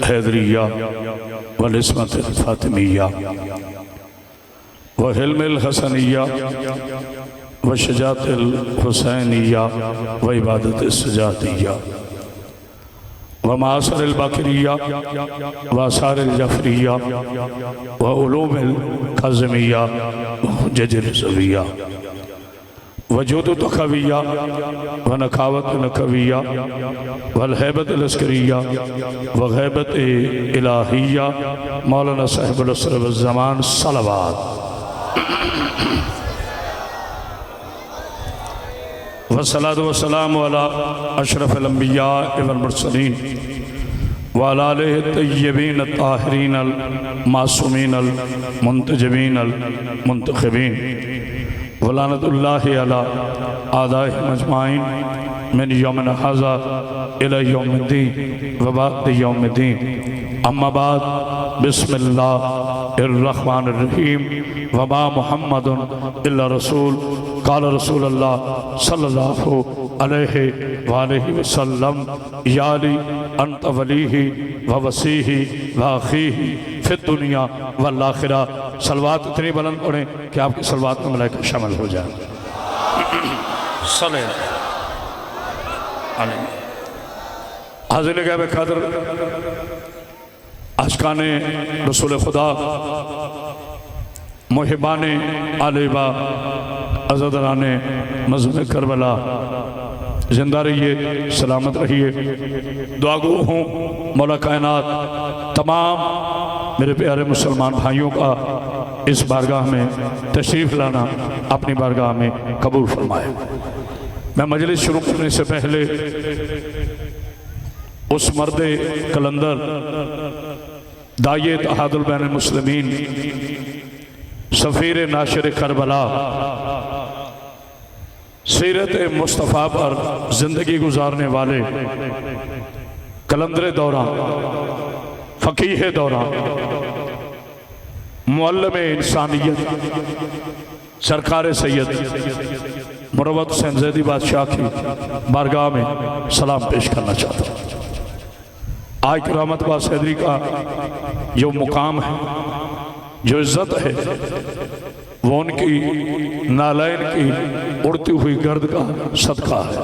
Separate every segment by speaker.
Speaker 1: हैदरिया वल इस्मत फातिमिया व हिल्मिल हसनिया व शजातिल हुसैनिया व इबादत सजातिया व मासरिल बकरिया व आसारिल जफरिया व उलूमिल काज़िमिया व जजर ज़विया वजूद तखविया व नखावत नकविया वल हैबत लस्करिया व गैबत इलाहिया मौलाना साहिबुल असर व ज़मान सलावत वस्सलातु वस्सलामु अला अशरफिल अंबिया वल मुरसलीन व अला आलिहि तय्यबीन ताहिरीन अल मासूमीन अल मुंतजबीन अल मुंतखबीन वलानतुल्लाहि अला आदाइहिम अजमाइन मिन यौमिन हाज़ा इला यौमिद्दीन व बअद यौमिद्दीन अम्मा बाद बिस्मिल्लाहिर्रहमानिर्रहीम व मा मुहम्मदुन इल्ला रसूल क़ाल रसूलुल्लाह सल्लल्लाहु अलैहि वालैहि वसल्लम या अली अंत वलीही व वसीही व अखीही फिद दुनिया वल आखिरा। सलवात इतनी बुलंद पढ़ें कि आपकी सलवात में मलाइका शामिल हो जाए। हाज़िर गैब क़द्र आशिक़ाने रसूल खुदा मुहिबाने आलिबा अज़दराने मज़हब करबला जिंदा रहिए, सलामत रहिए। दुआगो हूँ मौला कायनात तमाम मेरे प्यारे मुसलमान भाइयों का इस बारगाह में तशरीफ़ लाना अपनी बारगाह में कबूल फरमाए। मैं मजलिस शुरू करने से पहले उस मर्दे कलंदर दाये तहादुल बैन मुस्लिमीन सफ़ीर नाशिर करबला सीरत मुस्तफ़ा पर ज़िंदगी गुजारने वाले कलंदर दौरा फ़कीह दौरा मुअल्लिम इंसानियत सरकार सैयद मुरव्वत हुसैन ज़ैदी बादशाह की बारगाह में सलाम पेश करना चाहता हूँ। आज करामत बास हैदरी का जो मुकाम है, जो इज्जत है, वो उनकी नालैन की उड़ती हुई गर्द का सदका है।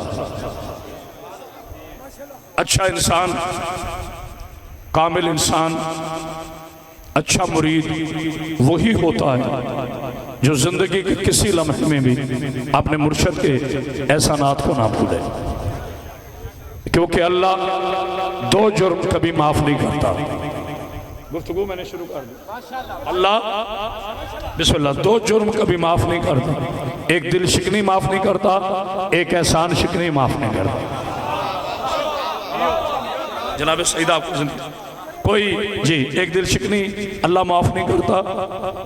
Speaker 1: अच्छा इंसान, कामिल इंसान, अच्छा मुरीद वही होता है जो जिंदगी के किसी लम्हे में भी अपने मुर्शद के एहसानात को ना भूले, क्योंकि अल्लाह दो जुर्म कभी माफ नहीं करता। गुफ्तगू मैंने शुरू कर दी। अल्लाह बिस्मिल्लाह दो जुर्म कभी माफ नहीं करता। एक दिल शिकनी माफ नहीं करता, एक एहसान शिकनी माफ नहीं करता। जनाब सईदा कोई जी एक दिल शिकनी अल्लाह माफ नहीं करता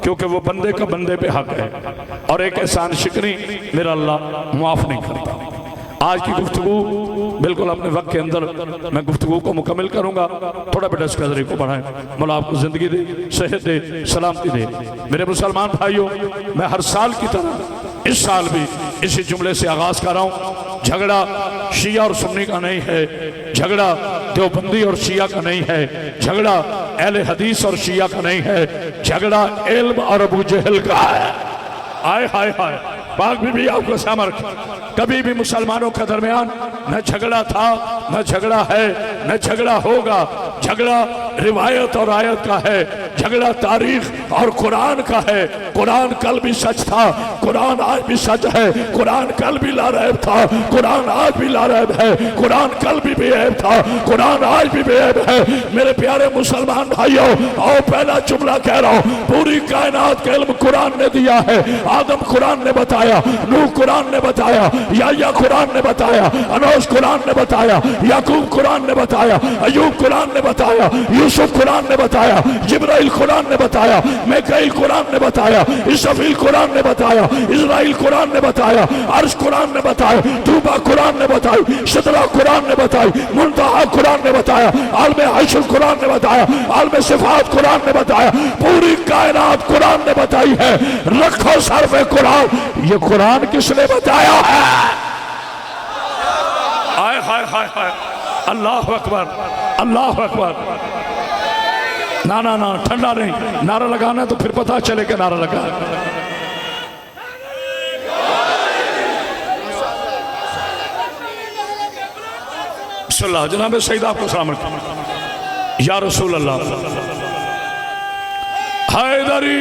Speaker 1: क्योंकि वो बंदे का बंदे पे हक है, और एक एहसान शिकनी मेरा अल्लाह माफ नहीं करता। आज की गुफ्तगू बिल्कुल अपने वक्त के अंदर मैं गुफ्तगू को मुकम्मल करूंगा। थोड़ा बेटा इस कदर को बढ़ाएं। मौला आपको जिंदगी दे, सेहत दे, सलामती दे। मेरे मुसलमान भाइयों, मैं हर साल की तरह इस साल भी इसी जुमले से आगाज कर रहा हूँ। झगड़ा शिया और सुन्नी का नहीं है, झगड़ा देवबंदी और शिया का नहीं है, झगड़ा अहले हदीस और शिया का नहीं है, झगड़ा इल्म और अबू जहल का है। आए हाय हाय, पाक भी आपको सामर कभी भी मुसलमानों के दरमियान न झगड़ा था, न झगड़ा है, न झगड़ा होगा। झगड़ा रिवायत और आयत का है, झगड़ा तारीख और कुरान का है। कुरान कल भी सच था, कुरान आज भी सच है, कुरान कल भी लारैब था, कुरान आज भी लारैब है, कुरान कल भी बेऐब था, कुरान आज भी बेऐब है। मेरे प्यारे मुसलमान भाइयों, आओ पहला जुमला कह रहा हूँ, पूरी कायनात का इल्म कुरान ने दिया है। आदम कुरान ने बताया, नूह कुरान ने बताया, या कुरान ने बताया, अनोश कुरान ने बताया, याकूब कुरान ने बताया, अयूब कुरान ने बताया, यूसुफ कुरान ने बताया, जिब्राइल कुरान ने बताया, मिकाईल कुरान ने बताया, इसराफील कुरान ने बताया, इज़राइल कुरान ने बताया, अर्श कुरान ने बताया, तूबा कुरान ने बताई, शतरा कुरान ने बताई, मुंतहा कुरान ने बताया, आलमे हशर कुरान ने बताया, आलमे सिफात कुरान ने बताया। पूरी कायनात कुरान ने बताई है। रखो सर पे कुरान, ये कुरान किसने बताया है? आय हाय हाय हाय, अल्लाह अकबर, अल्लाह अकबर। ना ना ना, ठंडा नहीं, नारा लगाना है तो फिर पता चले कि नारा लगा। बिस्मिल्लाह। जनाब सईद आपको सलाम या रसूल अल्लाह। हैदरी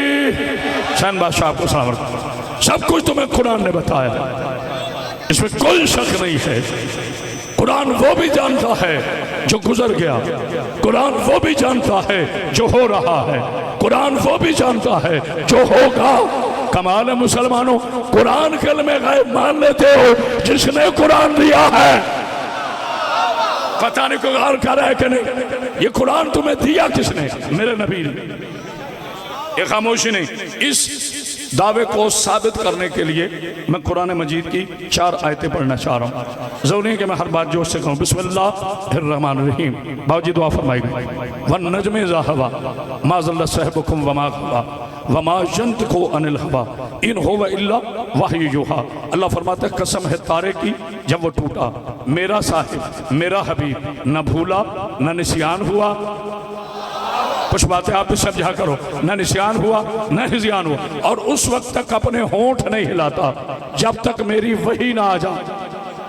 Speaker 1: हुसैन बादशाह आपको सलाम। सब कुछ तुम्हें कुरान ने बताया, इसमें कोई शक नहीं है। कुरान वो भी जानता है जो गुजर गया, कुरान वो भी जानता है जो हो रहा है, कुरान वो भी जानता है जो होगा। कमाल है मुसलमानों, कुरान कलमे गैब मान लेते हो जिसने कुरान दिया है। पता नहीं कोई गौर कर रहा है कि नहीं, ये कुरान तुम्हें दिया किसने? मेरे नबी ने। ये खामोशी नहीं, इस दावे को साबित करने के लिए मैं कुरान मजीद की 4 आयतें पढ़ना चाह रहा हूँ। ज़रूरी है कि मैं हर बात जोश से कहूँ। बिस्मिल्लाहिर्रहमानिर्रहीम। बाबूजी दुआ फरमाइए। वन नजमे ज़ा हवा मा ज़ल्ला साहिबुकुम वमा गवा वमा यंतिकु अनिल हवा इन हुवा इल्ला वही युहा। अल्लाह फरमाता है कसम है तारे की जब वो टूटा, मेरा साहिब मेरा हबीब न भूला न निस्यान हुआ। कुछ बातें आप भी समझा करो, न निस्यान हुआ न हिज़यान हुआ, और उस वक्त तक अपने होंठ नहीं हिलाता जब तक मेरी वही ना आ जाए।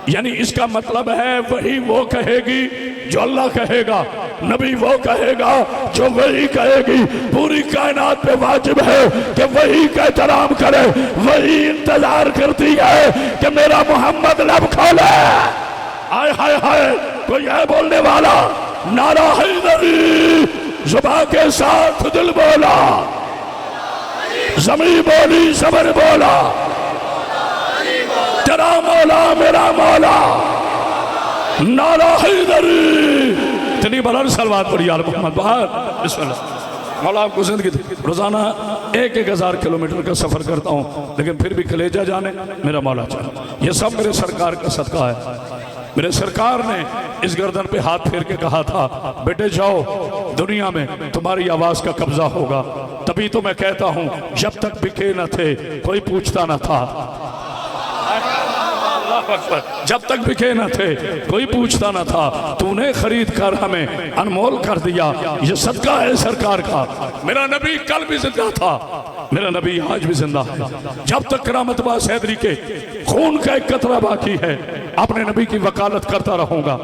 Speaker 1: यानी इसका मतलब है वही वो कहेगी जो अल्लाह कहेगा, नबी वो कहेगा जो वही कहेगी। पूरी कायनात पे वाजिब है कि वही का एहतराम करे, वही इंतजार करती है कि मेरा मोहम्मद लब खोले। आय हाय हाय, कोई है बोलने वाला? नारा हैदरी। जुबान के साथ दिल बोला, ज़मीन बोली ज़बर बोला, तेरा मौला मेरा मौला। नारा हैदरी। इतनी बुलंद सलवात पढ़ी यार मोहम्मद बाहर। बिस्मिल्लाह। मौला आपको जिंदगी रोजाना 1,000 किलोमीटर का सफर करता हूँ, लेकिन फिर भी कलेजा जाने मेरा मौला चाहे। ये सब मेरे सरकार का सदका है। मेरे सरकार ने इस गर्दन पे हाथ फेर के कहा था, बेटे जाओ, दुनिया में तुम्हारी आवाज का कब्जा होगा। तभी तो मैं कहता हूं जब तक बिके न थे कोई पूछता न था। जब तक बिके न थे कोई पूछता न था, तूने खरीद कर हमें अनमोल कर दिया। ये सदका है सरकार का। मेरा नबी कल भी जिंदा था, मेरा नबी आज भी जिंदा है। जब तक करामत बास हैदरी के खून का एक कतरा बाकी है, अपने नबी की वकालत करता रहूंगा,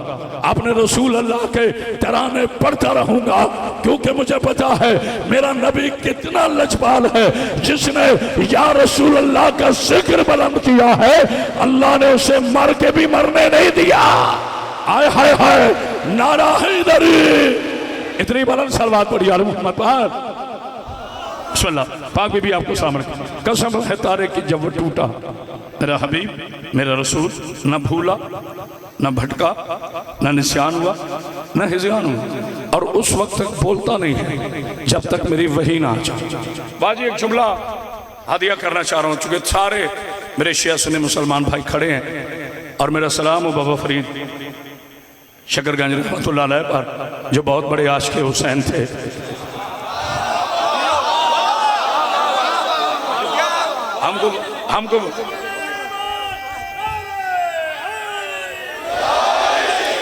Speaker 1: अपने रसूल अल्लाह के तराने पढ़ता रहूंगा, क्योंकि मुझे पता है मेरा नबी कितना लजपाल है। जिसने या रसूल अल्लाह का जिक्र बुलंद किया है, अल्लाह ने उसे मर के भी मरने नहीं दिया। आय हाय हाय, नारा हैदरी। इतनी बुलंद सलवात पढ़ी यार मोहम्मद पर। बिस्मिल्लाह। पाक बीबी आपको सामने। कसम है तारे की जब वो टूटा, मेरा हबीब मेरा रसूल न भूला न भटका न निस्यान हुआ न हिज़यान हुआ, और उस वक्त तक बोलता नहीं है जब तक मेरी वही ना आ जाए। बाजी एक जुमला हदिया करना चाह रहा हूँ, चूंकि सारे मेरे शिया सुन्नी मुसलमान भाई खड़े हैं, और मेरा सलाम हो बाबा फरीद शकरगंज रहमतुल्लाह अलैह पर, जो बहुत बड़े आशिक़ हुसैन थे। हमको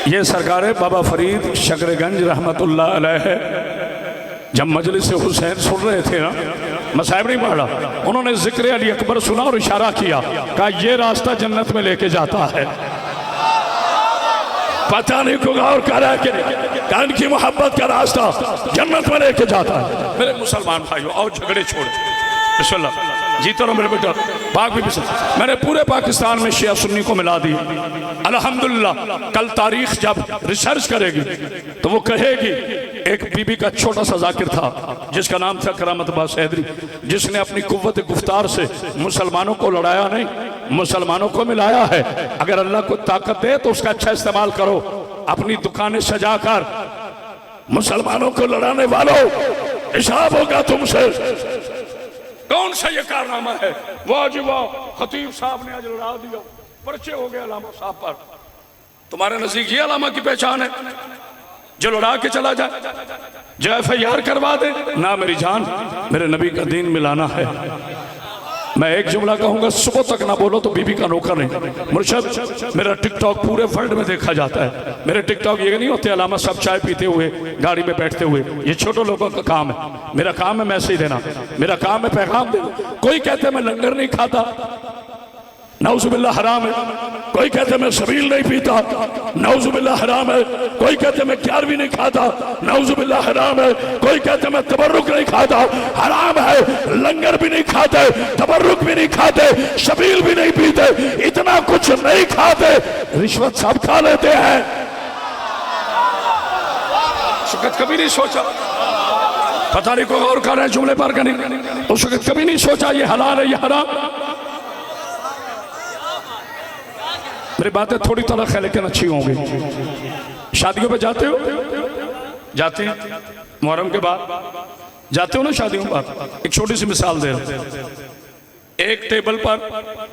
Speaker 1: ये सरकार है बाबा फरीद शकरगंज रहमतुल्लाह अलैह जब मजलिस हुसैन सुन रहे थे ना, मसाइब नहीं पढ़ा, उन्होंने जिक्र अली अकबर सुना और इशारा किया, कहा ये रास्ता जन्नत में लेके जाता है। पता नहीं को गौर कर रहा है कि इनकी मोहब्बत का रास्ता जन्नत में लेके जाता है। मेरे मुसलमान भाइयों, और झगड़े छोड़, बिस्मिल्लाह जीतो रहो मेरे बेटा। पाक भी मैंने पूरे पाकिस्तान में शिया सुन्नी को मिला दी। अल्हम्दुलिल्लाह कल तारीख जब रिसर्च करेगी तो वो कहेगी एक बीबी का छोटा सा जाकिर था जिसका नाम था करामत बास हैदरी, जिसने अपनी कुव्वत गुफ्तार से मुसलमानों को लड़ाया नहीं, मुसलमानों को मिलाया है। अगर अल्लाह को ताकत दे तो उसका अच्छा इस्तेमाल करो। अपनी दुकानें सजाकर मुसलमानों को लड़ाने वालों, हिसाब होगा तुमसे। कौन सा ये कारनामा है? वाह जी वाह, खतीब साहब ने आज लड़ा दिया, पर्चे हो गए अलामा साहब पर। तुम्हारे नजदीक ये अलामा की पहचान है जो लड़ा के चला जाए, जो FIR करवा दे? ना मेरी जान, मेरे नबी का दीन मिलाना है, मैं एक जुमला कहूंगा, सुबह तक ना बोलो तो बीबी का नौकर नहीं। मुर्शद, मेरा टिकटॉक पूरे वर्ल्ड में देखा जाता है। मेरे टिकटॉक ये नहीं होते अलामा सब चाय पीते हुए गाड़ी में बैठते हुए, ये छोटे लोगों का काम है। मेरा काम है मैसेज देना, मेरा काम है पैगाम देना। कोई कहते हैं मैं लंगर नहीं खाता, नाउजुबिल्लाह हराम है। कोई कहते मैं सबील नहीं पीता, नाउजुबिल्लाह हराम है। कोई कहते मैं 11वीं नहीं खाता, नाउजुबिल्लाह हराम है। कोई कहते मैं तबर्रुक नहीं खाता, हराम है। लंगर भी नहीं खाते, तबर्रुक भी नहीं खाते, सबील भी नहीं पीते, इतना कुछ नहीं खाते, रिश्वत सब खा लेते हैं। शुक्र कभी नहीं सोचा, पता नहीं कोई और कर रहे हैं जुमले पर का नहीं, उस वक्त कभी नहीं सोचा ये हलाल है ये हराम। मेरी बातें थोड़ी तलख है लेकिन अच्छी होंगी। शादियों पे जाते हो, जाते हैं मुहर्रम के बाद जाते हो ना शादियों पर। एक छोटी सी मिसाल दे रहे, एक टेबल पर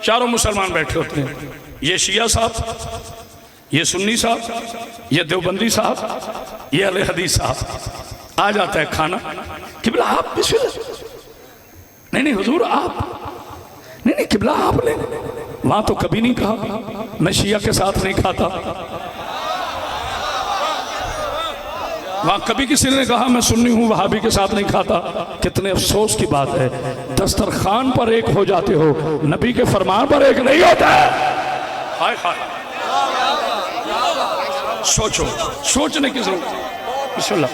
Speaker 1: चारों मुसलमान बैठे होते हैं, ये शिया साहब, ये सुन्नी साहब, ये देवबंदी साहब, ये अहले हदीस साहब। आ जाता है खाना, किबला आप नहीं नहीं हुजूर आप नहीं नहीं किबला आप ले। वहां तो कभी नहीं कहा मैं शिया के साथ नहीं खाता, वहां कभी किसी ने कहा मैं सुन्नी हूं वहाबी के साथ नहीं खाता। कितने अफसोस की बात है, दस्तरखान पर एक हो जाते हो, नबी के फरमान पर एक नहीं होता है। हाय हाय, सोचो, सोचने की जरूरत। बिस्मिल्लाह।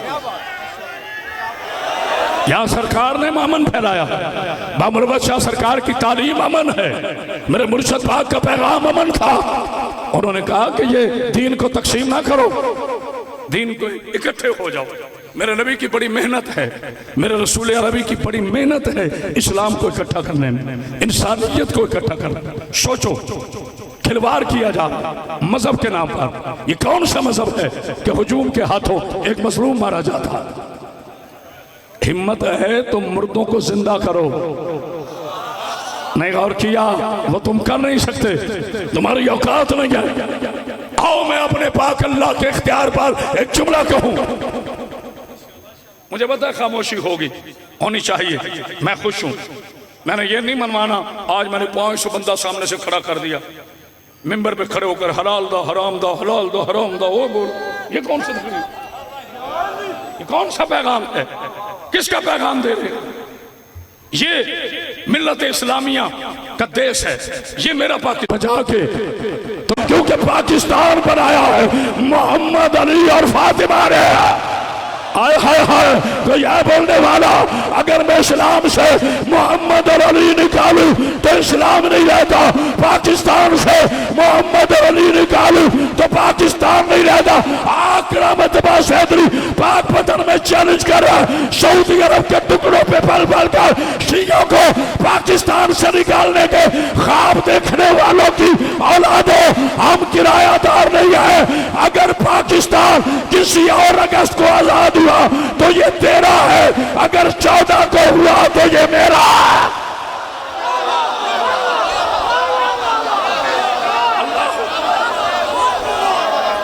Speaker 1: यहाँ सरकार ने अमन फैलाया, बामुरवत शाह सरकार की तालीम अमन है, मेरे मुर्शद पाक का पैगाम अमन था। उन्होंने कहा कि ये दीन को तकसीम ना करो, दीन को इकट्ठे हो जाओ। मेरे नबी की बड़ी मेहनत है, मेरे रसूल अरबी की बड़ी मेहनत है इस्लाम को इकट्ठा करने में, इंसानियत को इकट्ठा करने में। सोचो, खिलवाड़ किया जा मजहब के नाम पर। ये कौन सा मजहब है कि हुजूम के हाथों एक मजलूम मारा जाता। हिम्मत है तो मुर्दों को जिंदा करो, नहीं गौर किया वो तुम कर नहीं सकते, तुम्हारी औकात नहीं है। आओ मैं अपने पाक अल्लाह के इख्तियार पर एक जुमला कहूं, मुझे पता है खामोशी होनी चाहिए, मैं खुश हूं। मैंने ये नहीं मनवाना आज मैंने 500 बंदा सामने से खड़ा कर दिया, मिंबर पे खड़े होकर हलाल दो हराम दो, हलाल दो हराम दो, वो बोल। ये कौन सा ये कौन सा पैगाम है, किसका पैगाम दे रहे? ये मिल्लत इस्लामिया का देश है, ये मेरा पाकिस्तान बचा के तो क्योंकि पाकिस्तान बनाया है मोहम्मद अली और फातिमा ने। आय हाय हाय, तो यह बोलने वाला अगर मैं इस्लाम से मोहम्मद और अली निकालूं तो इस्लाम नहीं रहता, पाकिस्तान से मोहम्मद और अली निकालूं तो पाकिस्तान नहीं रहता। आकरा मतबा सैदरी पाक पतन में चैलेंज कर रहा है सऊदी अरब के टुकड़ों पे पल पल कर शियों को पाकिस्तान से निकालने के ख्वाब देखने वालों की औलादो, हम किरायादार नहीं है। अगर पाकिस्तान किसी और अगस्त को आजाद हुआ तो ये तेरा है, अगर 14 को हुआ तो ये मेरा है।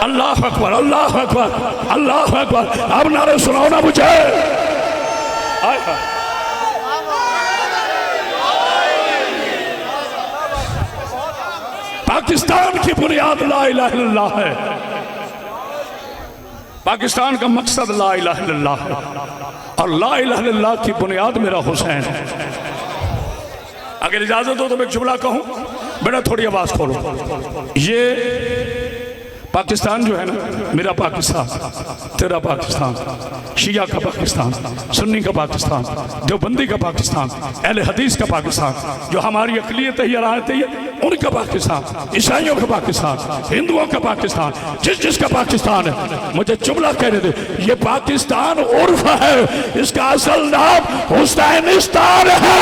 Speaker 1: अल्लाह अकबर, अल्लाह अकबर, अल्लाह अकबर। अब नारे सुनाओ ना मुझे। पाकिस्तान की बुनियाद ला इलाहा इल्लल्लाह है, पाकिस्तान का मकसद ला इलाहा इल्लल्लाह है, और ला इलाहा इल्लल्लाह की बुनियाद मेरा हुसैन है। अगर इजाजत हो तो मैं एक जुमला कहूं, बेटा थोड़ी आवाज खोलो। ये पाकिस्तान जो है ना, मेरा पाकिस्तान, तेरा पाकिस्तान, शिया का पाकिस्तान, सुन्नी का पाकिस्तान, देवबंदी का पाकिस्तान, अहले हदीस का पाकिस्तान, जो हमारी अक़लियत है रायत है उनका पाकिस्तान, ईसाइयों का पाकिस्तान, हिंदुओं का पाकिस्तान, जिसका पाकिस्तान है। मुझे जुमला कहने दे, ये पाकिस्तान उर्फ है, इसका असल नाम हुसैनिस्तान है।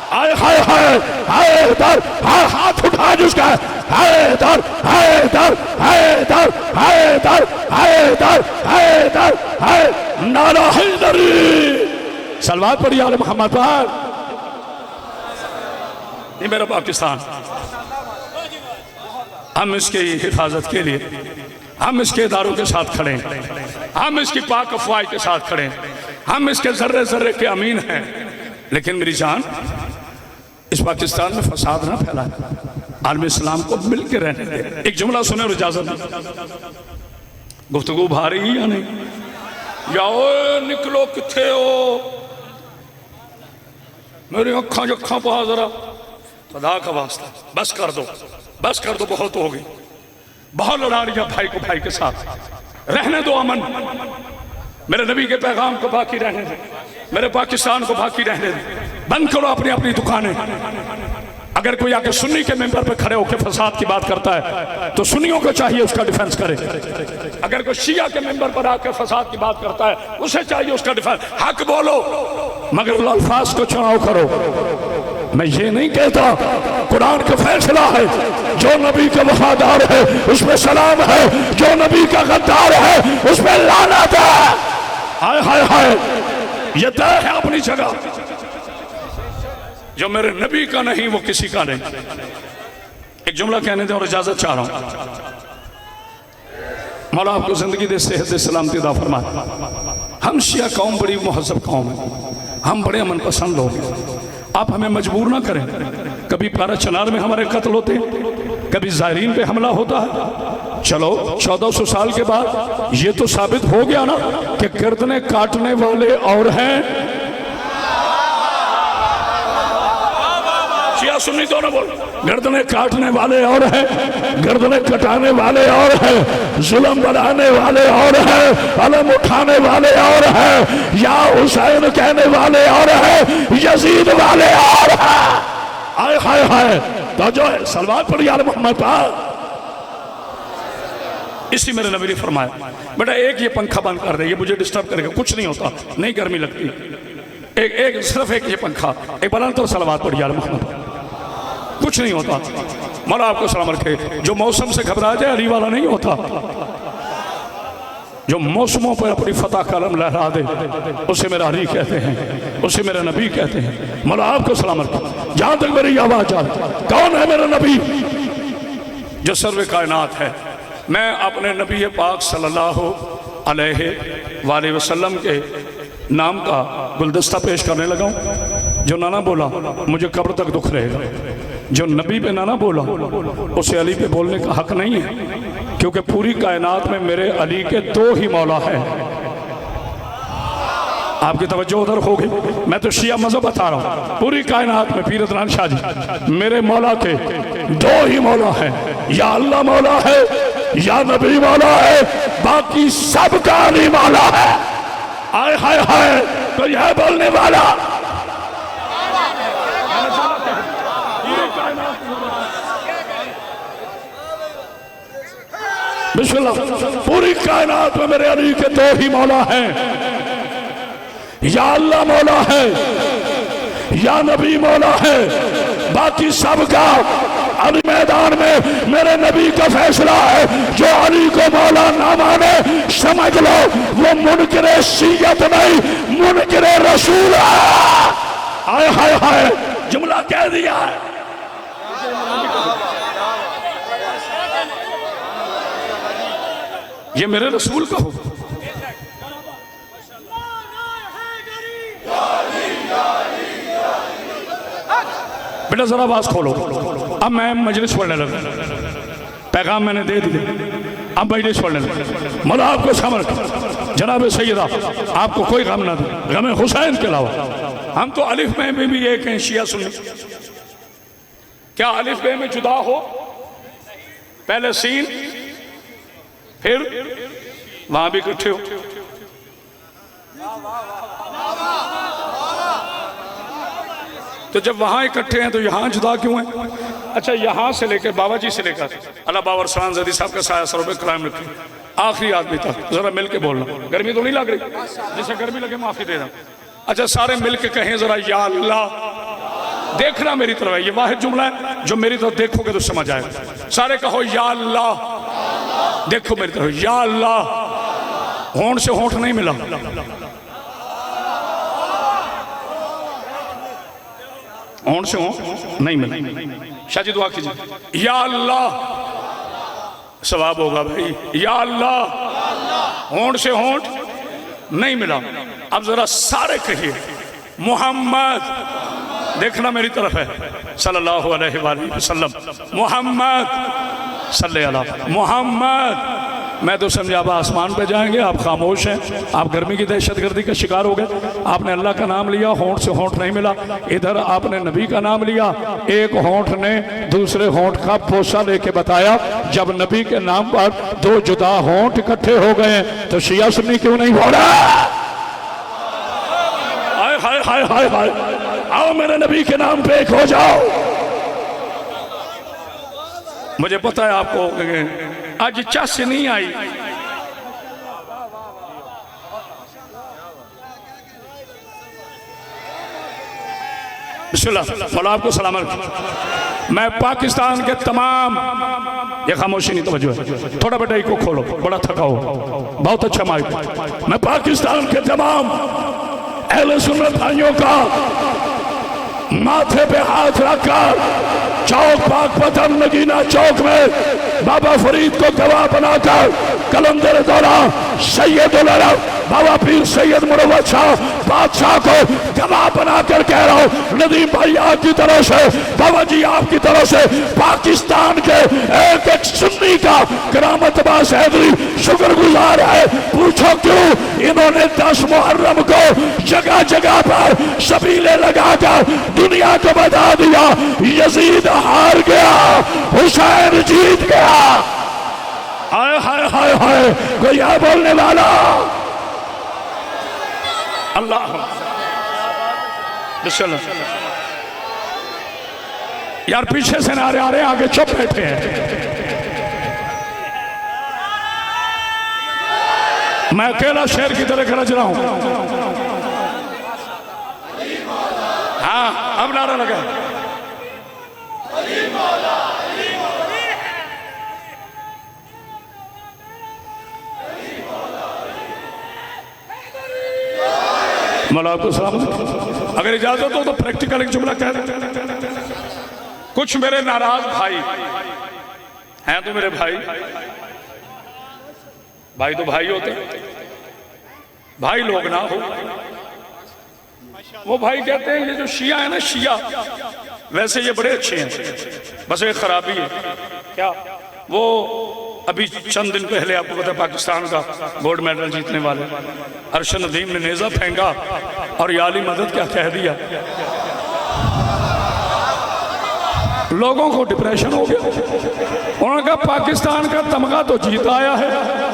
Speaker 1: हाय हाय हाय हाय दर, हाथ उठा जिसका हैदर हैदर हैदर हैदर हैदर हैदर है नारा हैदरी। सलवात पढ़िए आले मोहम्मद पर। ये मेरा पाकिस्तान, हम इसकी हिफाजत के लिए हम इसके इदारों के साथ खड़े हैं, हम इसकी पाक अफवाह के साथ खड़े हैं, हम इसके जर्रे जर्रे के अमीन हैं। लेकिन मेरी जान, इस पाकिस्तान में फसाद ना फैलाए, आलम इस्लाम को मिल के रहने दे। एक जुमला सुने और इजाजत दे। गुफ्तगू भारी ही या नहीं? या ओए निकलो किथे हो, मेरी अखा जखा पा जरा, खुदा का वास्ता बस कर दो, बस कर दो, बहुत हो गई, बहुत लड़ा लिया भाई को भाई के साथ, रहने दो अमन। मेरे नबी के पैगाम को बाकी रहने दे, मेरे पाकिस्तान को बाकी रहने दे। बंद करो अपनी अपनी दुकानें। अगर कोई आके सुन्नी के मेंबर पे खड़े होकर फसाद की बात करता है तो सुन्नियों को चाहिए उसका डिफेंस करे। अगर कोई शिया के मेंबर पर आकर फसाद की बात करता है उसे चाहिए उसका डिफेंस। हक बोलो मगर अल्फाज को चुनाव करो। मैं ये नहीं कहता, कुरान का फैसला है, जो नबी का वफादार है उसमें सलाम है, जो नबी का गद्दार है उसमें लानत है। हाय हाय हाय, ये तय है अपनी जगह। जो मेरे नबी का नहीं वो किसी का नहीं। एक जुमला कहने दे और इजाजत चाह रहा हूं। मौला आपको जिंदगी दे, सेहत सलामती अता फरमाए। हम शिया कौम बड़ी महज़ब कौम है, हम बड़े अमन पसंद लोग हैं। आप हमें मजबूर ना करें। कभी पारा चनार में हमारे कत्ल होते हैं, कभी ज़ायरीन पे हमला होता है। चलो 1400 साल के बाद ये तो साबित हो गया ना कि गर्दनें काटने वाले और हैं। शिया सुन्नी दोनों बोल, गर्दनें काटने वाले और हैं, गर्दनें कटाने वाले और हैं, जुल्म बढ़ाने वाले और हैं, अलम उठाने वाले और हैं, या हुसैन कहने वाले और हैं, यजीद वाले और हैं। हाय हाय हाय, तो जो है सलवात पढ़ी यार मोहम्मद पर। इसी मेरे नबी ने फरमाया, बेटा एक ये पंखा बंद कर दे, ये मुझे डिस्टर्ब करेगा, कुछ नहीं होता, नहीं गर्मी लगती। एक सिर्फ एक ये पंखा, एक बुलंद तो सलवात पढ़ी यार मोहम्मद, कुछ नहीं होता। मौला आपको सलाम रखे। जो मौसम से घबरा जाए अली वाला नहीं होता, जो मौसमों पर अपनी फतह कलम लहरा दे उसे मेरा अली कहते हैं, उसे मेरा नबी कहते हैं। मौला आपको सलाम रखे। जहां तक मेरी आवाज आ, कौन है मेरा नबी? जो सर्व कायनात है। मैं अपने नबी पाक सल्लल्लाहु अलैहि वसल्लम के नाम का गुलदस्ता पेश करने लगा हूं। जो नाना बोला मुझे कब्र तक दुख रहेगा, जो नबी पे नाना बोला उसे अली पे बोलने का हक नहीं है, क्योंकि पूरी कायनात में मेरे अली के दो ही मौला हैं। आपकी तवज्जो उधर हो गई। मैं तो शिया मज़हब बता रहा हूँ। पूरी कायनात में पीर अदनान शाह जी मेरे मौला के दो ही मौला हैं, या अल्लाह मौला है या नबी मौला है, बाकी सब का अली मौला है। हाय हाय हाय, तो यह बोलने वाला बिस्मिल्लाह। पूरी कायनात में मेरे अली के दो ही मौला हैं, या अल्लाह मौला है या नबी मौला है, बाकी सबका अली मैदान में मेरे नबी का फैसला है। जो अली को मौला ना माने समझ लो वो मुनकिरे शियत नहीं, मुनकिरे रसूल है। हाय हाय हाय, जुमला कह दिया है। ये मेरे रसूल का हो। बेटा जरा आवाज खोलो। अब मैं मजलिस पढ़ने लगा, पैगाम मैंने दे दिए, अब मजलिस पढ़ने लगा। मौला आपको समझ, जनाब सैयदा आपको कोई गम ना दे, गम हुसैन के अलावा। हम तो अलिफ में भी एक हैं शिया सुन्नी। क्या अलिफ बे में जुदा हो? पहले सीन, फिर वहां भी इकट्ठे हो। तो जब वहां इकट्ठे हैं तो यहां जुदा क्यों है? अच्छा, यहां से लेकर बाबा जी से लेकर अल्लाह बाबर सलाम जदी साहब का साया सरों पे कायम रखे, आखिरी आदमी तक जरा मिल के बोलना। गर्मी तो नहीं लग रही? जिसे गर्मी लगे माफी दे रहा। अच्छा, सारे मिल के कहें जरा, या अल्लाह। देखना मेरी तरफ, ये वाहिद जुमला है जो मेरी तरफ देखोगे तो समझ आएगा। सारे कहो या अल्लाह, देखो मेरी तरफ, या अल्लाह। होंठ से होंठ नहीं मिला, होंठ से होंठ नहीं मिला। शाह जी दुआ कीजिए, या अल्लाह, सवाब होगा भाई। या अल्लाह, होंठ से होंठ नहीं मिला। अब जरा सारे कहिए, मोहम्मद देखना मेरी तरफ है। सल्लल्लाहु अलैहि वसल्लम, मोहम्मद सल्ले अला मोहम्मद। मैं तो समझा आप आसमान पे जाएंगे, आप खामोश हैं, आप गर्मी की दहशतगर्दी का शिकार हो गए। आपने अल्लाह का नाम लिया, होंठ से होंठ नहीं मिला। इधर आपने नबी का नाम लिया, एक होंठ ने दूसरे होंठ का पोसा लेके बताया। जब नबी के नाम पर दो जुदा होंठ इकट्ठे हो गए तो शिया सुन्नी क्यों नहीं बोला? हाय हाय हाय हाय हाय, आओ मेरे नबी के नाम पे एक हो जाओ। मुझे पता है आपको आज चस नहीं आई। बिस्मिल्लाह, आपको सलामत। मैं पाकिस्तान के तमाम, ये खामोशी नहीं तवज्जो है, थोड़ा बेटा को खोलो, बड़ा थका हो, बहुत अच्छा माइक। मैं पाकिस्तान के तमाम अहले सुन्नत भाइयों का माथे पे हाथ रखकर चौक पाक पथर नगीना चौक में बाबा फरीद को गवाह बनाकर कलंदर दौरा सैयदुल अरब बाबा पीर सैयद मुरव्वत शाह बादशाह को गवाह बनाकर कह रहा हूं, नदीम भाई आपकी तरफ से, बाबा जी आपकी तरफ से पाकिस्तान के एक एक सुन्नी का करामत बास हैदरी शुक्रगुजार है। पूछो क्यों? इन्होंने 10 मुहर्रम को जगह जगह पर सबीले लगाकर दुनिया को बता दिया यजीद हार गया, हुसैन जीत गया। हाय हाय हाय हाय, कोई यह बोलने वाला? अल्लाह बिस्मिल्लाह। यार पीछे से नारे आ रहे हैं, आगे चुप बैठे हैं। मैं अकेला शेर की तरह गरज रहा हूं। हाँ अब नारा लगा। मौला को सलाम। अगर इजाजत हो तो प्रैक्टिकल एक जुमला कह दें। कुछ मेरे नाराज भाई हैं, तो मेरे भाई भाई तो भाई होते, भाई लोग ना हो। वो भाई कहते हैं ये जो शिया है ना, शिया वैसे ये बड़े अच्छे हैं, बस एक खराबी है क्या, वो अभी चंद दिन पहले आपको पता है पाकिस्तान का गोल्ड मेडल जीतने वाले अरशद नदीम ने नेजा फेंका और या अली मदद क्या कह दिया। लोगों को डिप्रेशन हो गया। उन्होंने कहा पाकिस्तान का तमगा तो जीत आया है,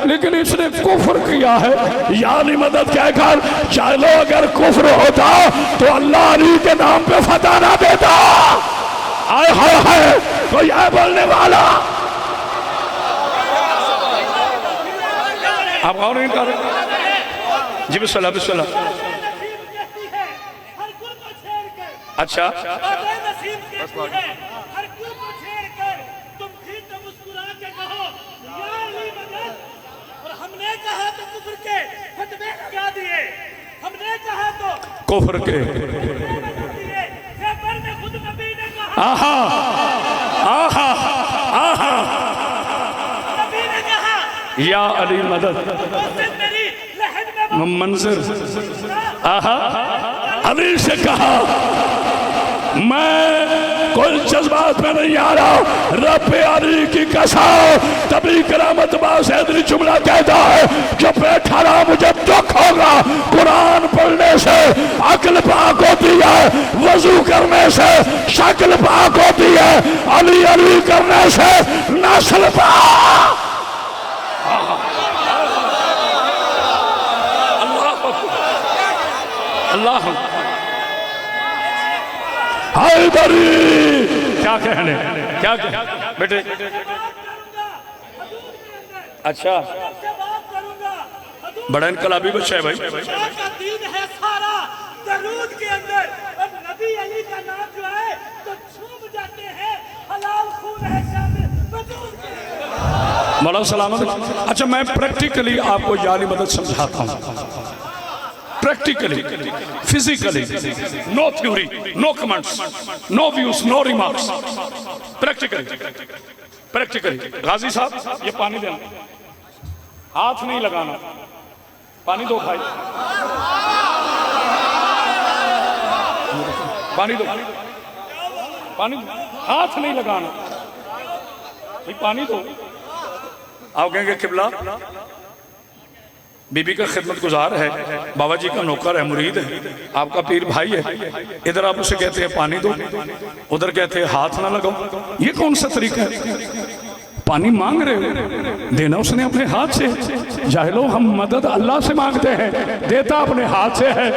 Speaker 1: लेकिन इसने कुफ्र किया है। या अली मदद कहकर चलो, अगर कुफ्र होता तो अल्लाह अली के नाम पे फतह ना देता। आय हाय हाय, कोई है बोलने वाला? आप और नहीं कर जी? बिस्मिल्लाह बिस्मिल्लाह। अच्छा हमने कहा तो कुफ्र के फतवे लगा दिए, हमने कहा तो कुफ्र के खुद नबी ने कहा। आहा आहा आहा, नबी ने कहा या अली मदद मंजर। आहा, अली से कहा मैं कोई जज्बात में नहीं आ रहा, रब अली की कसम। तभी करामत बास हैदरी जुमला कहता है, जब बैठा रहा मुझे दुख होगा। कुरान पढ़ने से अक्ल पाक होती है, वजू करने से शक्ल पाक होती है, अली अली करने से नस्ल पाक। अल्लाह हैदरी क्या कहने, क्या बेटे? अच्छा बड़ा इनकलाबी बच्चा है भाई। दीन है सारा दरूद के अंदर, और नबी अली का नाम जो है तो झूम जाते हैं, हलाल खून है शामिल वजूद के। मौला सलामत। अच्छा मैं प्रैक्टिकली आपको या अली मदद समझाता हूँ, practically, physically, no theory, no comments, no views, no remarks, practically. गाजी साहब ये पानी देना, हाथ नहीं लगाना, पानी दो भाई, पानी दो, पानी दो, हाथ नहीं लगाना, पानी दो। आप कहेंगे किबला बीबी का खिदमत गुजार है, बाबा जी का नौकर है, मुरीद है, आपका पीर भाई है, इधर आप उसे कहते हैं पानी दो, उधर कहते हैं हाथ ना लगाओ। ये कौन सा तरीका है? पानी मांग रहे हो, देना उसने अपने हाथ से। जाहिलो, हम मदद अल्लाह से मांगते हैं, देता अपने हाथ से है।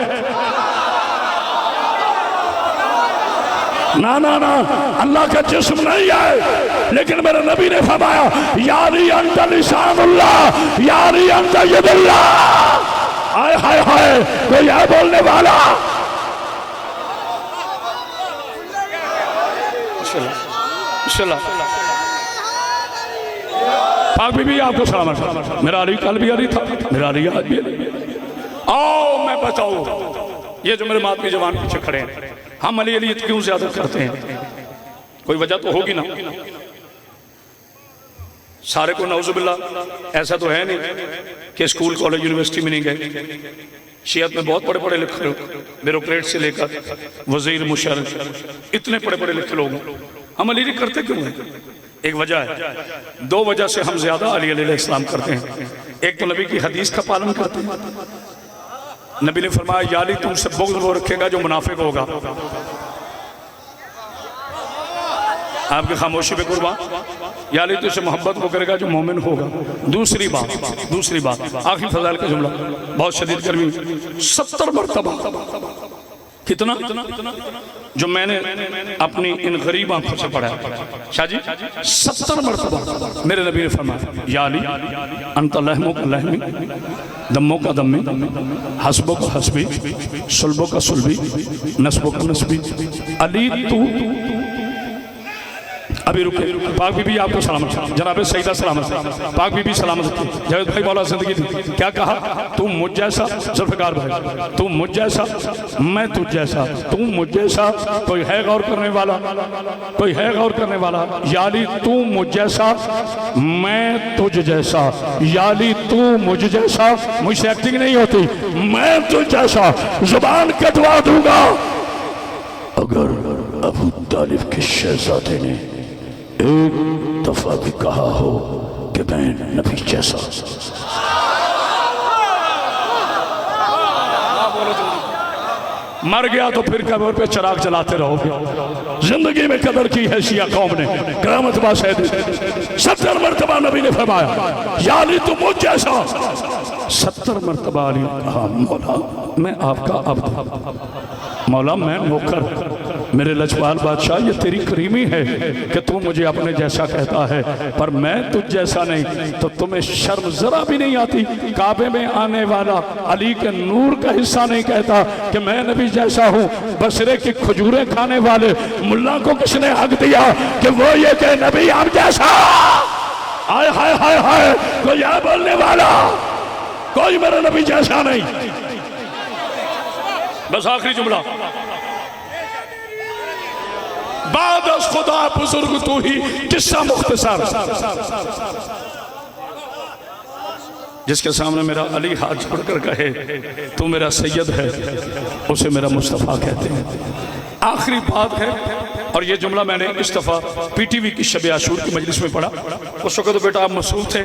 Speaker 1: ना ना ना, अल्लाह का जिस्म नहीं है, लेकिन मेरे नबी ने फरमाया यारी अंता लिसानुल्लाह, यारी अंता यदुल्लाह। हाय हाय हाय, कोई है बोलने वाला? पाक बीबी आपको सलामत। मेरा अली कल भी अली था, मेरा अली आज भी अली। आओ मैं बताओ, ये जो मेरे मातमी जवान पीछे खड़े हैं, हम अली अली क्यों ज्यादा करते हैं? कोई वजह तो होगी ना। सारे को नौजुबिल्लाह ऐसा तो है नहीं कि स्कूल कॉलेज यूनिवर्सिटी में नहीं गए। शियत में बहुत बड़े पढ़े लिखे लोग, ब्यूरोक्रेट से लेकर वजीर मुशर्रफ, इतने बड़े पढ़े लिखे लोग, हम अली अली करते क्यों हैं? एक वजह है, दो वजह से हम ज्यादा अली अलैहिस्सलाम करते हैं। एक तो नबी की हदीस का पालन करते हैं। नबी ने फरमाया या अली तुमसे बुग़्ज़ वो रखेगा जो मुनाफिक होगा। आपकी खामोशी पे कुर्बान, या अली तुझसे मोहब्बत वो करेगा जो मोमिन होगा। दूसरी बात आखिरी फज़ाइल का जुमला, बहुत शदीद गर्मी, 70 मरतबा, कितना जो मैंने अपनी इन गरीब आंखों से पढ़ा है शाह जी, 70 मरतबा मेरे नबी ने फरमाया या अली अंत लहमो का लहमी, दम्मो का दम्मी, हसबो का हसबी, सुल्बो का सुल्बी, नस्बो का नस्बी। अली तू अभी रुके। पाक बीबी आपको सलामत, जनाब सईदा सलामत, पाक बीबी सलामत। जावेद भाई मौला जिंदगी दी, क्या कहा? तू मुझ जैसा, जुल्फ़िकार भाई, तू मुझ जैसा, मैं तुझ जैसा, तू मुझ जैसा। कोई है गौर करने वाला? कोई है गौर करने वाला? याली तू मुझ जैसा, मैं तुझ जैसा। याली तू मुझ जैसा, मुझसे एक्टिंग नहीं होती, मैं तुझ जैसा। जुबान कटवा दूंगा अगर अबू तालिब के शहजादे ने एक दफा भी कहा हो कि मैं नबी जैसा। मर गया तो फिर कब्र पे चिराग जलाते रहोगे। जिंदगी में कदर की है शिया कौम ने, क़यामत बास है। 70 मरतबा नबी ने फरमाया या अली तू मुझ जैसा। 70 मरतबा अली कहा मौला मैं आपका अब्द, मौला मैं नौकर। मेरे लजपाल बादशाह ये तेरी करीमी है कि तू मुझे अपने जैसा कहता है, पर मैं तुझ जैसा नहीं। तो तुम्हें शर्म जरा भी नहीं आती? काबे में आने वाला अली के नूर का हिस्सा नहीं कहता कि मैं नबी जैसा हूँ? बसरे की खजूरें खाने वाले मुल्ला को किसने हक दिया कि वो ये कहे नबी आप जैसा? हाय हाय हाय हाय, कोई यह बोलने वाला? कोई मेरा नबी जैसा नहीं। बस आखिरी जुमला, बाद अस खुदा बुजुर्ग तू ही, किस्सा मुख्तसर। जिसके सामने मेरा अली हाथ जोड़कर कहे तू मेरा सैयद है, उसे मेरा मुस्तफ़ा कहते हैं। आखिरी बात है, और ये जुमला मैंने इस दफ़ा पीटीवी की शब आशूर की मजलिस में पढ़ा। उस वक्त तो बेटा आप मसरूफ थे,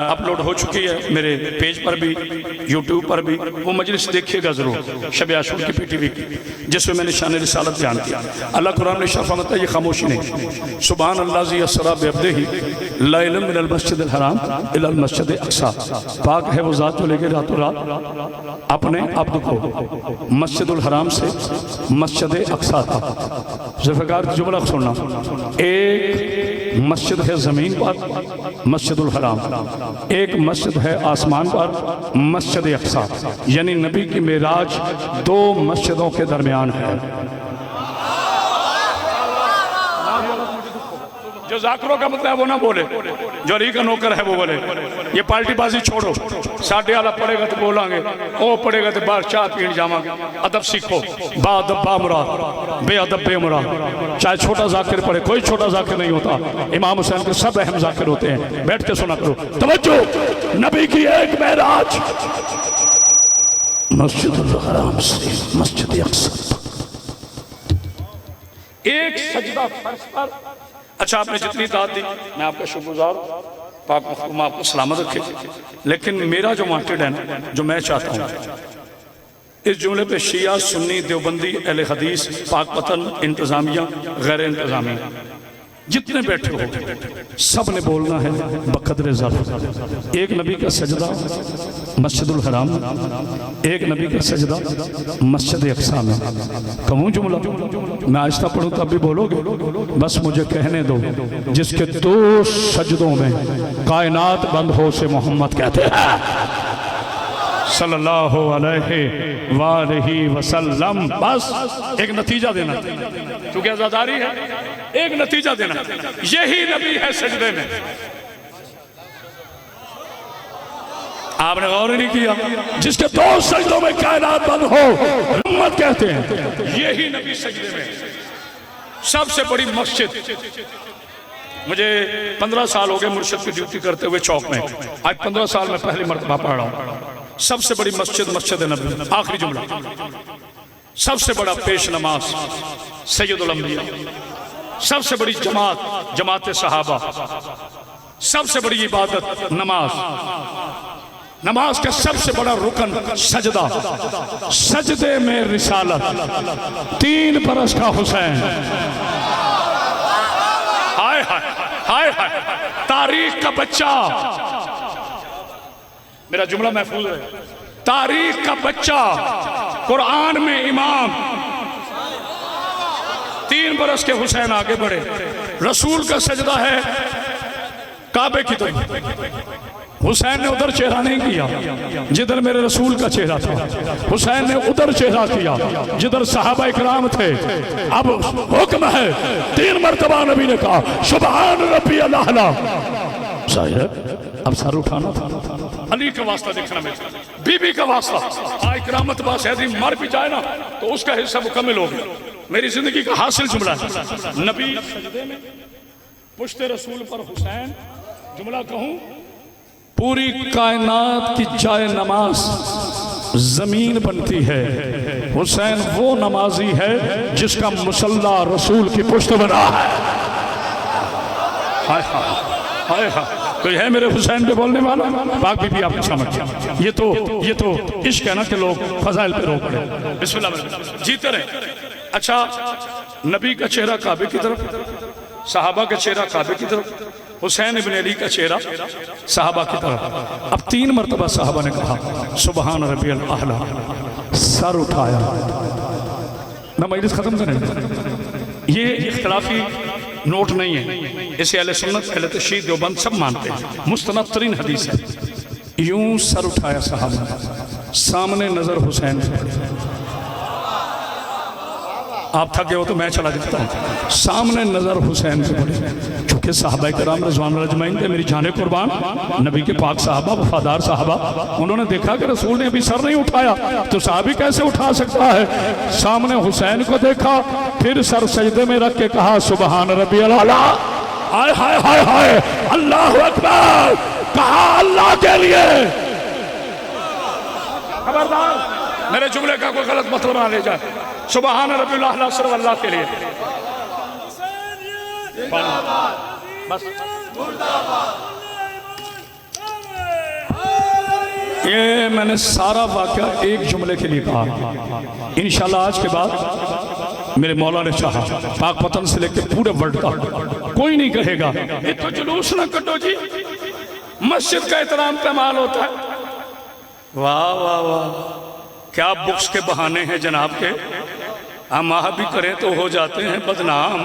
Speaker 1: अपलोड हो चुकी है मेरे पेज पर भी, यूट्यूब पर भी। वो मजलिस देखिएगा ज़रूर, शब आशूर की पीटीवी की, जिसमें मैंने शान रिसालत बयान किया। अल्लाह कुरान ने शफ़ा मत ये खामोशी नहीं। सुबहान अल्लाह ज़ी अस्रा बिअब्दिही लैलन मिनल मस्जिदिल हराम इलल मस्जिदिल अक़सा। पाक है वो ज़ात जो लेके रातों रात अपने अब्द को मस्जिदुल हराम से मस्जिद अक़सा था। ज़ुल्फ़िकार जुमला सुनना, एक मस्जिद है ज़मीन पर मस्जिदुल हराम, एक मस्जिद है आसमान पर मस्जिद अक़सा। यानी नबी की मेराज 2 मस्जिदों के दरमियान है। जो जाकरों का मतलब है वो ना बोले, जो अली का नौकर है वो बोले। ये पार्टी बाजी छोड़ो, साढ़े आला पड़ेगा तो बोलांगे, ओ पड़ेगा तो बाहर चाह पीने जावांगे। अदब सीखो, बादब बामुरा बेअदब बेमुरा। चाहे छोटा जाकिर पड़े, कोई छोटा जाकिर नहीं होता। इमाम हुसैन के सब अहम जाकिर होते हैं। बैठ के सुना करो। तवज्जो, नबी की एक मेराज मस्जिदुल हराम से मस्जिद अक़सा। एक सजदा फर्श पर। अच्छा, आपने जितनी दाद दी मैं आपका शुक्रगुजार हूं, पाक महफूज आपको सलामत रखे। लेकिन मेरा जो वांटेड है ना, जो मैं चाहता हूँ, इस जुमले पे शिया, सुन्नी, देवबंदी, अहले हदीस, पाक पतन, इंतजामिया, गैर इंतजामिया, जितने बैठे हो सब ने बोलना है बकदरे ज़र्फ़। एक नबी का सजदा मस्जिदुल हराम, एक नबी का सजदा मस्जिद अक़सा में। कहूँ जुमला, मैं आहिस्ता पढ़ूँ तब भी बोलोगे? बस मुझे कहने दो। जिसके दो सजदों में कायनात बंद हो से मोहम्मद कहते हैं सल्लल्लाहु अलैहि वसल्लम। बस एक नतीजा देना, क्योंकि आज़ादारी है, एक नतीजा देना, यही नबी है सजदे में। आपने गौर नहीं किया? जिसके दो सजदों में कायनात बंद हो मोहम्मद कहते हैं, यही नबी सजदे में। सबसे बड़ी मस्जिद, मुझे 15 साल हो गए मुर्शिद की ड्यूटी करते हुए चौक में। आज 15 साल में पहली मर्तबा पढ़ रहा हूँ। सबसे बड़ी मस्जिद मस्जिद नबी। आखिरी जुमला, सबसे बड़ा पेश नमाज सैयदुल अंबिया, सबसे बड़ी जमात जमात सहाबा, सबसे बड़ी इबादत नमाज, नमाज का सबसे बड़ा रुकन सजदा, सजदे में रिसालत, 3 बरस का हुसैन। हाय हाय हाय हाय, तारीख का बच्चा, मेरा जुमला महफूज है, तारीख का बच्चा, कुरान में इमाम, 3 बरस के हुसैन आगे बढ़े। रसूल का सजदा है काबे की तरफ। हुसैन ने उधर चेहरा नहीं किया जिधर मेरे रसूल का चेहरा था, हुसैन ने उधर चेहरा किया जिधर सहाबा इकराम थे। अब हुक्म है, 3 मरतबा नबी ने कहा सुभान रब्बी अल-आला। अब सर उठाना था, अली का वास्ता देखना, मेरे बीबी का वास्ता। आज करामत बास है, मर भी जाए ना तो उसका हिस्सा मुकम्मल हो गया। मेरी जिंदगी का हासिल जुमला है, नबी सजदे में, पुश्ते रसूल पर हुसैन। जुमला कहूं, पूरी कायनात की जाए नमाज जमीन बनती है, हुसैन वो नमाजी है जिसका मुसल्ला रसूल की पुश्त बना है। हाय हाय हाय हाय, कोई है मेरे हुसैन पे बोलने वाला? पाक बीबी आपको समझ, ये तो इश्क है ना कि लोग फजाइल पे रोक पड़े। बिस्मिल्लाह, जीते रहे। अच्छा, नबी का चेहरा काबे की तरफ, सहाबा का चेहरा काबे की तरफ, हुसैन इब्न अली का चेहरा सहाबा की तरफ। अब 3 मरतबा सहाबा ने कहा सुबहान रब्बियल आला, सर उठाया। मैं मजलिस खत्म करें, ये इख्तिलाफी नोट नहीं है, इसे अहले सुन्नत, अहले तशरीह, देवबंद सब मानते हैं, मुस्तनद तरीन हदीस है। यूं सर उठाया सहाबा, सामने नजर हुसैन पे पड़ी। आप थके हो तो मैं चला जाता हूँ। सामने नजर हुसैन पे पड़ी, क्योंकि साहबा किराम रिज़वान अजमईन थे, मेरी जाने कुर्बान, नबी के पाक साहबा, वफादार साहबा। उन्होंने देखा कि रसूल ने अभी सर नहीं उठाया तो साहबी कैसे उठा सकता है। सामने हुसैन को देखा, फिर सर सजदे में रख के कहा सुबहान रब्बियल आला। हाय हाय हाय हाय, अल्लाहु अकबर, कहा अल्लाह के लिए। खबरदार मेरे जुमले का कोई गलत मतलब ना ले जाए। सुबहान रब्बिल आला सिर्फ अल्लाह के लिए। बस ये मैंने सारा वाक़या एक जुमले के लिए कहा। इंशाल्लाह आज के बाद मेरे मौला ने चाहा, पाक पतन से लेकर पूरे वर्ल्ड का कोई नहीं कहेगा ये तो जुलूस ना कटो जी, मस्जिद का एहतराम का माल होता है। वाह वाह वाह, क्या बुक्स के बहाने हैं जनाब के। हम आह भी करें तो हो जाते हैं बदनाम,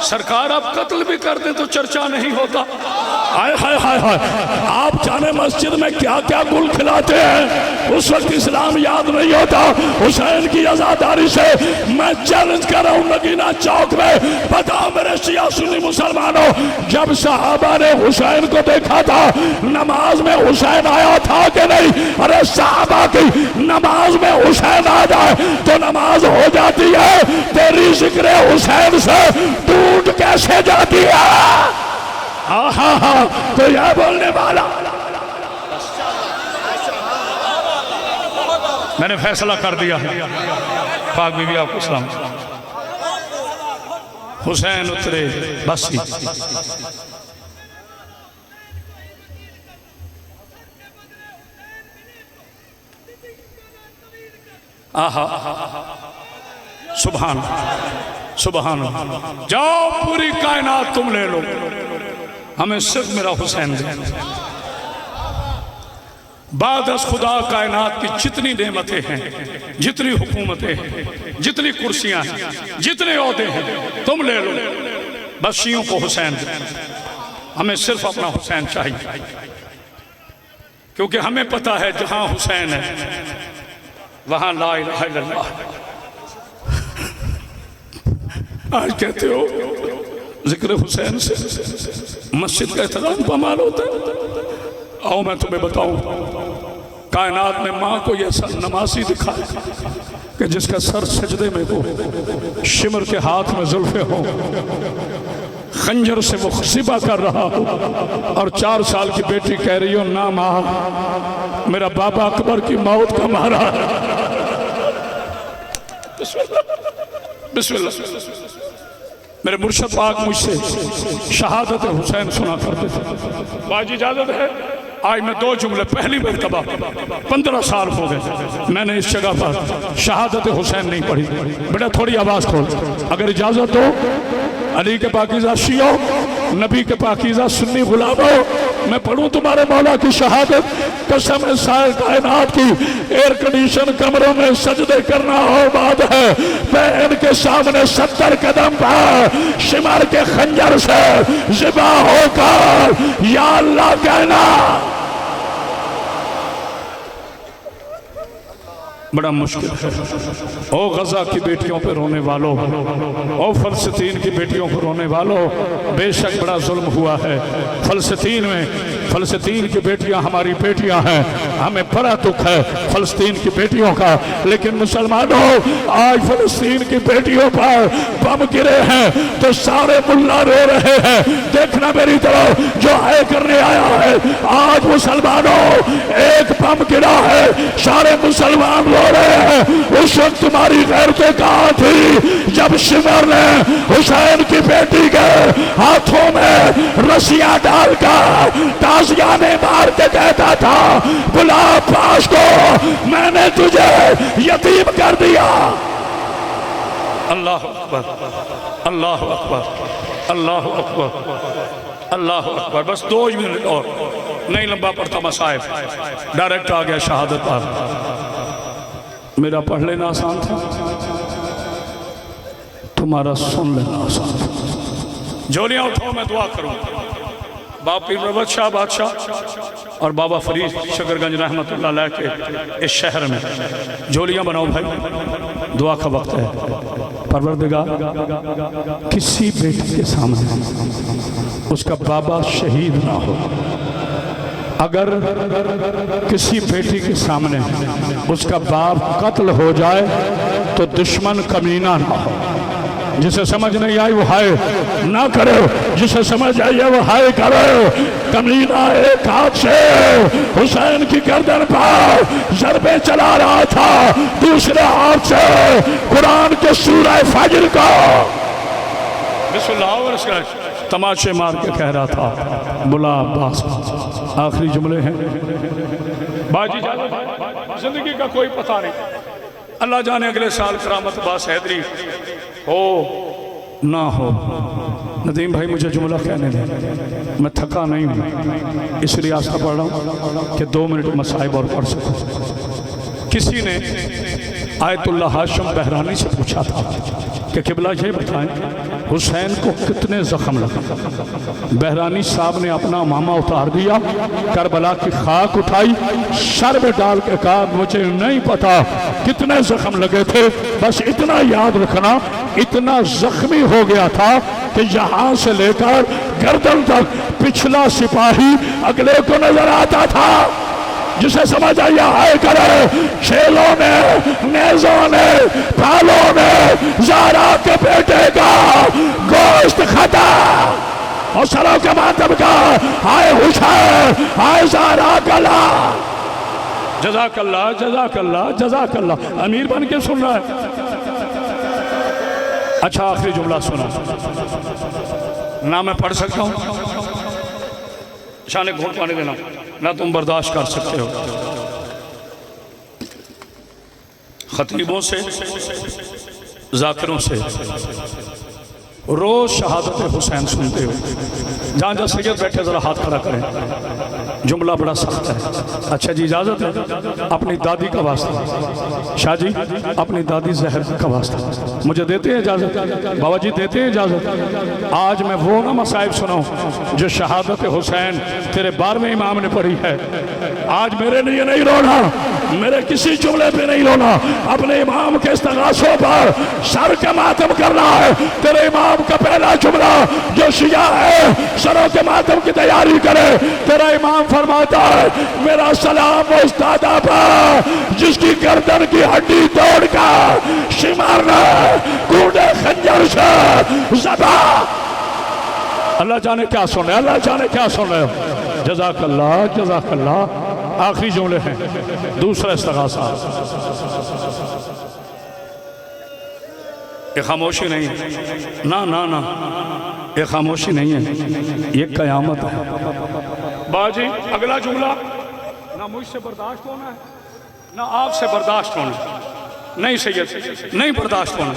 Speaker 1: सरकार आप कत्ल भी कर दे तो चर्चा नहीं होता। हाय हाय हाय हाय, आप जाने मस्जिद में क्या क्या गुल खिलाते हैं, उस वक्त इस्लाम याद नहीं होता। हुसैन की आजादारी से मैं चैलेंज कर रहा हूँ, नगीना चौक में बताओ मेरे शिया सुन्नी मुसलमानों, जब सहाबा ने हुसैन को देखा था नमाज में हुसैन आया था कि नहीं? अरे सहाबा की नमाज में हुसैन आ जाए तो नमाज हो जाती है, तेरी जिक्र हुसैन से टूट कैसे जाती है? हाँ हाँ हाँ, तो यह बोलने वाला मैंने फैसला कर दिया है। पाक बीबी आपको सलाम। हुसैन उतरे बस ही। आहा सुभान सुभान। जाओ पूरी कायनात तुम ले लो, हमें सिर्फ मेरा हुसैन दे। बादस खुदा कायनात की जितनी नेमतें हैं, जितनी हुकूमतें हैं, जितनी कुर्सियां हैं, जितने ओहदे हैं, तुम ले लो, बस शियों को हुसैन दे। हमें सिर्फ अपना हुसैन चाहिए, क्योंकि हमें पता है जहां हुसैन है वहां ला इलाहा इल्लल्लाह। आज कहते हो जिक्र हुसैन से मस्जिद का एहतराम पामाल होता है। आओ मैं तुम्हें बताऊं, कायनात में माँ को यह नमाजी दिखा कि जिसका सर सजदे में हो, शिमर के हाथ में जुल्फे हो, खंजर से वो खुशिबा कर रहा हो, और 4 साल की बेटी कह रही हो ना माँ मेरा बाबा अकबर की मौत का मारा। बिस्मिल्लाह। मेरे मुर्शद पाक मुझसे शहादत हुसैन सुना करते थे। बाजी इजाजत है, आज मैं 2 जुमले, पहली मरतबा 15 साल हो गए मैंने इस जगह पर शहादत हुसैन नहीं पढ़ी। बेटा थोड़ी आवाज खोल, अगर इजाजत हो। अली के पाकीज़ा शियो, नबी के पाकीज़ा सुन्नी गुलामो, मैं पढ़ूं तुम्हारे मौला की शहादत। कसम है सारे कायनात की, एयर कंडीशन कमरों में सजदे करना हो बात है, मैं इनके सामने 70 कदम पर शिमर के खंजर से ज़िबा होकर या अल्लाह कहना। बड़ा मुश्किल है। ओ गजा की बेटियों पे रोने वालों, ओ फलस्तीन की बेटियों पर रोने वालों, बेशक बड़ा जुल्म हुआ है फलस्तीन में। फलस्तीन की बेटियां हमारी बेटियां हैं, हमें बड़ा दुख है फलस्तीन की बेटियों का। लेकिन मुसलमानों, आज फलस्तीन की बेटियों पर बम गिरे हैं तो सारे मुल्ला रो रहे हैं। देखना मेरी तरफ, जो है करने आया है। आज मुसलमानों, एक बम गिरा है, सारे मुसलमान रो रहे हैं। उस वक्त तुम्हारी गैरतें कहाँ थी जब शिमर ने हुसैन की बेटी के हाथों में रस्सियां डालकर ताजिया में मार के कहता था बुला पास को, मैंने तुझे यतीम कर दिया। अल्लाह अकबर, अल्लाह अकबर, अल्लाह अकबर, अल्लाह अकबर। बस 2 मिनट और, नहीं लंबा पड़ता मसाइब, डायरेक्ट आ गया शहादत पर। मेरा पढ़ लेना आसान था, तुम्हारा सुन लेना आसान था। झोलियां उठाओ, मैं दुआ करूं। बाप पीर प्रवत शाह बादशाह और बाबा फरीद शकरगंज रहमतुल्लाह अलैह के इस शहर में झोलियां बनाओ भाई, दुआ का वक्त है। परवरदिगार, किसी बेटी के सामने उसका बाबा शहीद ना हो, अगर किसी बेटी के सामने उसका बाप कत्ल हो जाए तो दुश्मन कमीना ना हो। जिसे समझ नहीं आई वो हाय ना करे, जिसे समझ आई है वो हाय करे। कमीना एक हाथ से हुसैन की गर्दन पर ज़रबे चला रहा था, दूसरे हाथ से कुरान के सूरह फज्र को तमाशे मार के कह रहा था बुला अब्बास। आखिरी जुमले हैं बाजी, जिंदगी का कोई पता नहीं, अल्लाह जाने अगले साल करामत बास हैदरी हो ना हो। नदीम भाई मुझे जुमला कहने दें, मैं थका नहीं हूँ, इसलिए आस्था पढ़ रहा हूँ कि 2 मिनट मसाइब और पढ़ सकूँ। किसी ने आयतुल्लाह हाशिम बहरानी से पूछा था कि किबला ये बताएं हुसैन को कितने जख्म लगे। बहरानी साहब ने अपना मामा उतार दिया, करबला की खाक उठाई, सर में डाल के कहा मुझे नहीं पता कितने जख्म लगे थे, बस इतना याद रखना इतना जख्मी हो गया था कि यहाँ से लेकर गर्दन तक पिछला सिपाही अगले को नजर आता था। जिसे समझ आया है करे, शेलों ने, नेज़ों ने, भालों ने ज़ारा के बेटे का गोश्त खाता और सरों के मातम का हाय हुसैन, हाय ज़ारा गला। जज़ाकल्लाह, जज़ाकल्लाह, जज़ाकल्लाह। अमीर बन के सुन रहा है, अच्छा आखिरी जुमला सुना ना, मैं पढ़ सकता हूँ? शाने घूट पाने देना ना, तुम बर्दाश्त कर सकते हो। खतीबों से, जाकिरों से रोज शहादत हुसैन सुनते हो। जहाँ जहाँ सैयद बैठे जरा हाथ खड़ा करें, जुमला बड़ा सख्त है। अच्छा जी इजाज़त है? अपनी दादी का वास्ता, शाह जी अपनी दादी जहर का वास्ता मुझे देते हैं इजाज़त? बाबा जी देते हैं इजाज़त? आज मैं वो ना मसाइब सुनाऊं जो शहादत हुसैन तेरे 12वें इमाम ने पढ़ी है। आज मेरे लिए नहीं रोना, मेरे किसी जुमले पे नहीं रोना, अपने इमाम के इस्तगासों पर सर का मातम करना है। तेरे इमाम का पहला जुमला जो शिया है सरों के मातम की तैयारी करे। तेरा इमाम फरमाता है मेरा सलाम उस दादा पर जिसकी गर्दन की हड्डी तोड़कर शिमार ने कूड़े खंजर से ज़बा। अल्लाह जाने क्या सुन रहे, अल्लाह जाने क्या सुन रहे हो। जज़ाकल्लाह जज़ाकल्लाह। आखिरी जुमले हैं, दूसरा इस्तगासा। ये खामोशी नहीं है ना ना ना, ये खामोशी नहीं है, ये कयामत है। बाजी अगला जुमला ना मुझसे बर्दाश्त होना है ना आपसे बर्दाश्त होना है। नहीं सैयद नहीं बर्दाश्त होना।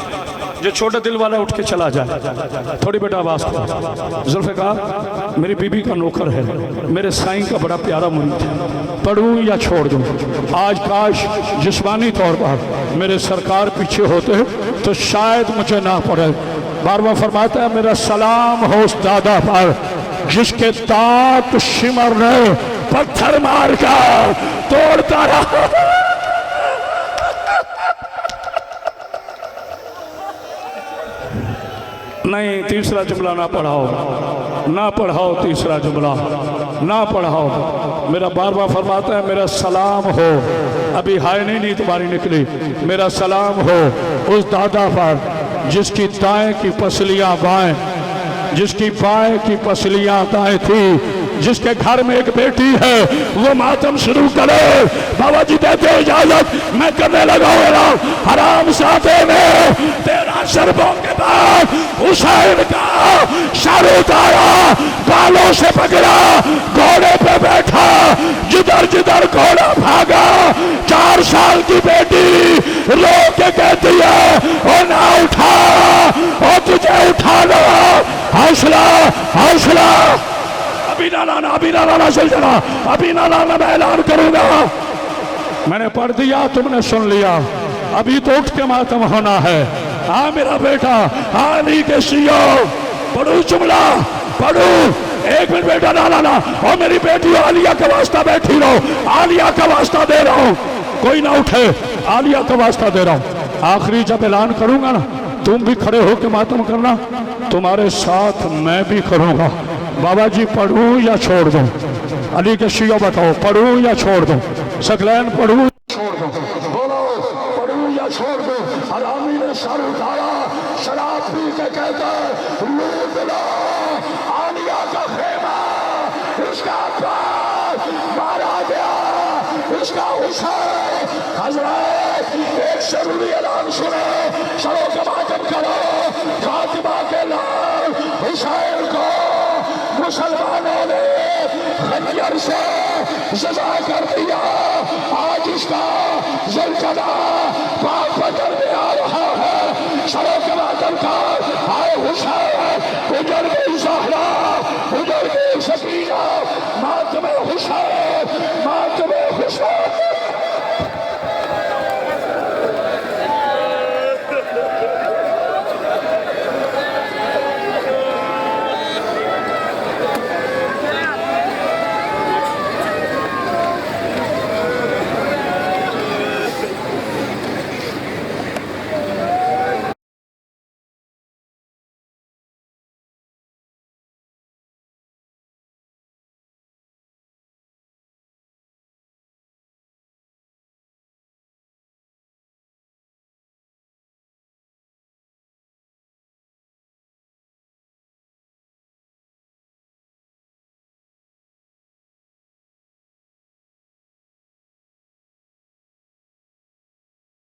Speaker 1: जो छोटे दिल वाला उठ के चला जाए, थोड़ी बेटा आवाज को। जुल्फ़िकार मेरी बीबी का नौकर है, मेरे साईं का बड़ा प्यारा मुरीद है, पढ़ूं या छोड़ दूं? आज काश जिस्मानी तौर पर मेरे सरकार पीछे होते तो शायद मुझे ना पड़े। बार बार फरमाता है मेरा सलाम हो उस दादा पर जिसके दांत शिमर ने पत्थर मार कर तोड़ता रहा। नहीं तीसरा जुमला ना पढ़ाओ, ना पढ़ाओ, तीसरा जुमला ना पढ़ाओ। मेरा बार बार फरमाता है मेरा सलाम हो, अभी हाय नहीं तुम्हारी निकली, मेरा सलाम हो उस दादा पर जिसकी दाएं की पसलियां बाएं, जिसकी बाएं की पसलियां दाएं थी, जिसके घर में एक बेटी है वो मातम शुरू करे। बाबा जी देते इजाजत, मैं करने लगा हराम साथे में 13 शरबों के बाद हुसैन का सर उतारा, बालों से पकड़ा, घोड़े पे बैठा, जिधर जिधर घोड़ा भागा 4 साल की बेटी रो के कहती है ओ ना उठा, ओ तुझे उठा लो, हौसला हौसला। अभी ना लाना, अभी ना लाना, चल जाना, अभी ना लाना, मैं ऐलान करूंगा। मैंने पढ़ दिया, तुमने सुन लिया, अभी तो उठ के मातम होना है। हाँ मेरा बेटा, हाँ अली के सीओ, पढ़ू जुमला पढ़ू। 1 मिनट बेटा ना लाना, और मेरी बेटी आलिया का वास्ता बैठी रहो, आलिया का वास्ता दे रहा हूँ, कोई ना उठे, आलिया का वास्ता दे रहा हूँ। आखिरी जब ऐलान करूंगा ना, तुम भी खड़े होकर मातम करना, तुम्हारे साथ मैं भी करूंगा। बाबा जी पढ़ूं या छोड़ दूं? अली के शियो बताओ, पढ़ूं या छोड़ दूं? सकलैन पढ़ूं छोड़ दूं? बोलो पढ़ूं या छोड़ दूं? हरामी ने सर उठाया, शराब पी के कहता है लूट लो आलिया का खेमा, इसका बाप मारा गया, इसका हुसैन। हजरत एक जरूरी ऐलान सुने, सरों का मातम करो, फातिमा के लाल हुसैन को मुसलमानों ने खंजर से सजा कर दिया। आज इसका जलकदा पाप पकड़ में आ रहा है। सरों के मातम का आए हुसैन, उधर गई ज़हरा, उधर गई सकीना, मातम हुसैन, मातम हुसैन।